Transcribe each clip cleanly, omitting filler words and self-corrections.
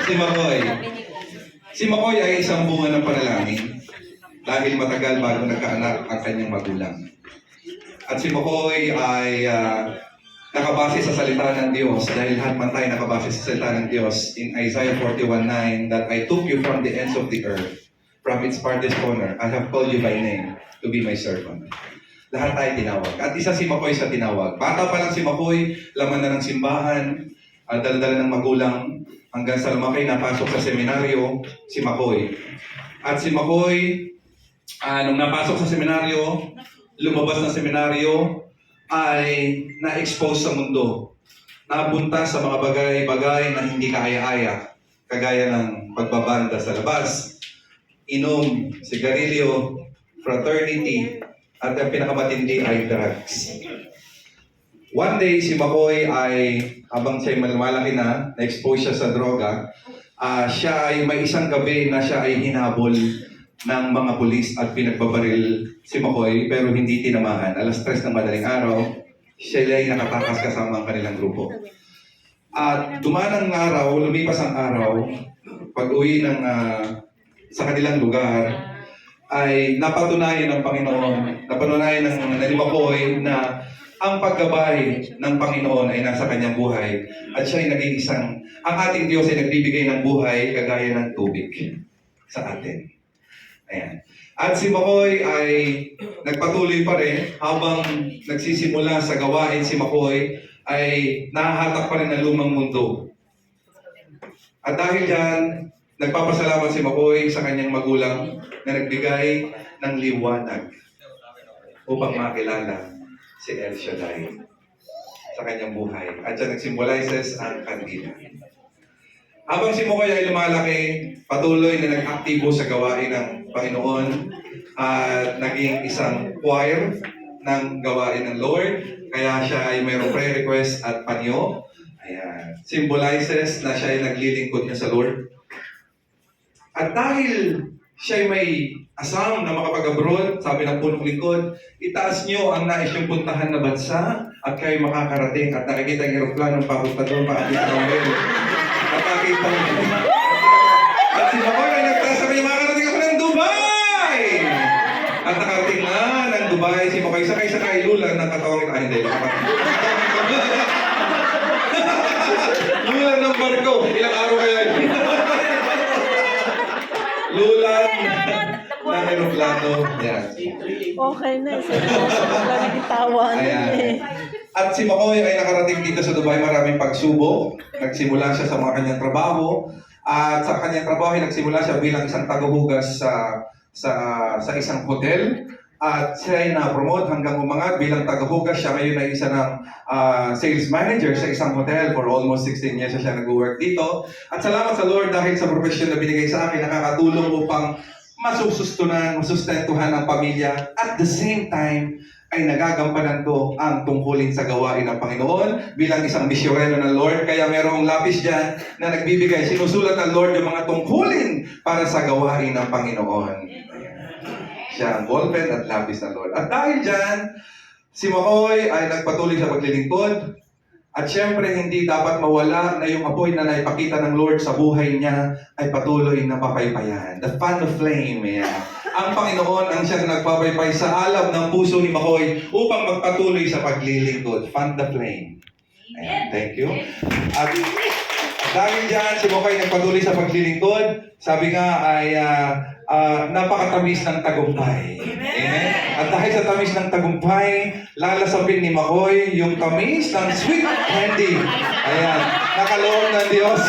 Si Makoy. Si Makoy ay isang bunga ng panalangin dahil matagal bago nagkaanak ang kanyang magulang. At si Makoy ay nakabase sa salita ng Diyos dahil lahat man tayo nakabase sa salita ng Diyos in Isaiah 41:9 that I took you from the ends of the earth, from its farthest corner. I have called you by name to be my servant. Lahat tayo tinawag. At isa si Makoy sa tinawag. Bata pa lang si Makoy, laman na ng simbahan, dala-dala ng magulang, hanggang sa lumaki, napasok sa seminaryo, si Makoy. At si Makoy, nung napasok sa seminaryo, lumabas ng seminaryo, ay na-expose sa mundo. Napunta sa mga bagay-bagay na hindi kaaya-aya, kagaya ng pagbabanda sa labas, inom, sigarilyo, fraternity, at ang pinakamatindi ay drugs. One day, si Makoy ay, habang siya'y malaki na-expose siya sa droga, siya ay may isang gabi na siya ay hinabol ng mga pulis at pinagbabaril si Makoy pero hindi tinamahan. Alas 3 ng madaling araw, siya ay nakatakas kasama ang kanilang grupo. At dumaan ang araw, lumipas ang araw, pag-uwi sa kanilang lugar, ay napatunayan ng Panginoon, napatunayan ng Makoy na ang paggabay ng Panginoon ay nasa kanyang buhay at siya ay naging ang ating Diyos ay nagbibigay ng buhay kagaya ng tubig sa atin. Ayan. At si Makoy ay nagpatuloy pa rin habang nagsisimula sa gawain si Makoy ay nahahatak pa rin ng lumang mundo. At dahil dyan, nagpapasalamat si Makoy sa kanyang magulang na nagbigay ng liwanag upang makilala si El Shaddai sa kanyang buhay. At siya nag-symbolizes ang kandila. Habang si Makoy ay lumalaki, patuloy na nag-aktibo sa gawain ng Panginoon at naging isang choir ng gawain ng Lord. Kaya siya ay mayroong prayer request at panyo. Ayan. Symbolizes na siya ay naglilingkod niya sa Lord. At dahil siya ay may asam na makapag-abroad, sabi ng punong lingkod, itaas niyo ang nais niyong puntahan na bansa at kayo makakarating at nakikita ang aeroplanong papunta doon paakit ng Noel. At nakita niyo. At si Makoy ay nagtaas sa kanya, makakarating ako ng Dubai! At nakarating na ng Dubai, si Makoy sakay-sakay lula ng katawang ito. Hindi. Lula ng barko. Ilang araw kaya yun? Lulan ng aeroplano. Yan. Okay na. Nagkitawan. Ayan. At si Makoy ay nakarating dito sa Dubai, maraming pagsubok. Nagsimula siya sa mga kanyang trabaho. At sa kanyang trabaho, nagsimula siya bilang isang tagahugas sa isang hotel. At siya ay na-promote hanggang umangat bilang tagahugas. Siya ngayon ay isa ng sales manager sa isang hotel. For almost 16 years siya nag-work dito. At salamat sa Lord dahil sa profesyon na binigay sa akin, nakakatulong upang masustentuhan ang pamilya. At the same time, ay nagagampanan ko ang tungkulin sa gawain ng Panginoon bilang isang misyonero ng Lord. Kaya merong lapis dyan na nagbibigay. Sinusulat ng Lord yung mga tungkulin para sa gawain ng Panginoon. Siya ang ballpen at lapis ng Lord. At dahil dyan, si Makoy ay nagpatuloy sa paglilingkod. At syempre, hindi dapat mawala na yung apoy na naipakita ng Lord sa buhay niya ay patuloy na papaypayan. The fan of flame. Yeah. Ang Panginoon ang siyang nagpapaypay sa alab ng puso ni Makoy upang magpatuloy sa paglilingkod. Fan the flame. Ayan, thank you. At dahil dyan, si Makoy nagpatuloy sa paglilingkod. Sabi nga ay napakatamis ng tagumpay. Amen. At dahil sa tamis ng tagumpay, lalasapin ni Makoy yung tamis ng sweet candy. Ayan, nakaloob ng Diyos.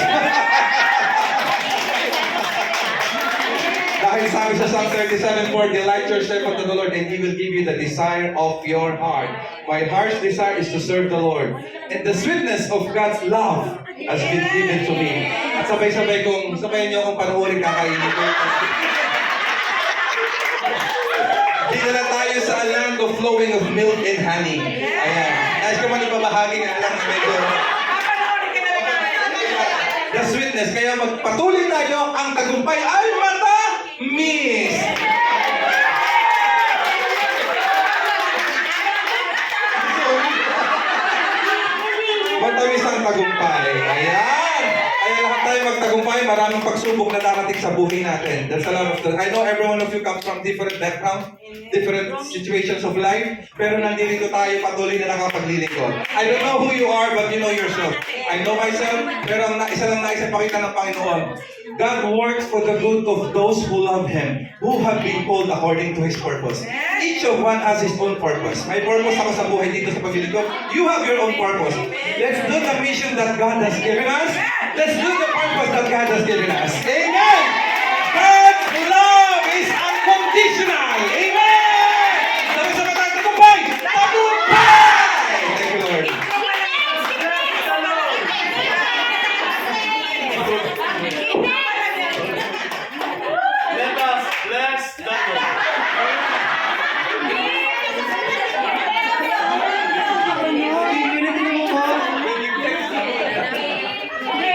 Dahil sabi sa Psalm 37:4, delight yourself unto the Lord and He will give you the desire of your heart. My heart's desire is to serve the Lord. And the sweetness of God's love has been given to me. At sabay-sabay sabayan niyo akong panoorin kakainin ko. Dinala tayo sa land of flowing of milk and honey. Ayan. Nais ko man ipamahagi ng alam na medyo the sweetness. Kaya magpatuloy tayo, ang tagumpay ay matamis. Matamis ang tagumpay. Ayan. maraming pagsubok na darating sa buhay natin. There's a lot of I know every one of you comes from different background, different situations of life, pero nandito tayo patuloy na nakapaglilingkod. I don't know who you are, but you know yourself. I know myself, pero isa lang nais ipakita ng Panginoon. God works for the good of those who love Him, who have been called according to His purpose. Each of one has his own purpose. May purpose ako sa buhay dito sa paglilingkod. You have your own purpose. Let's do the mission that God has given us. Let's do the purpose that God has given us.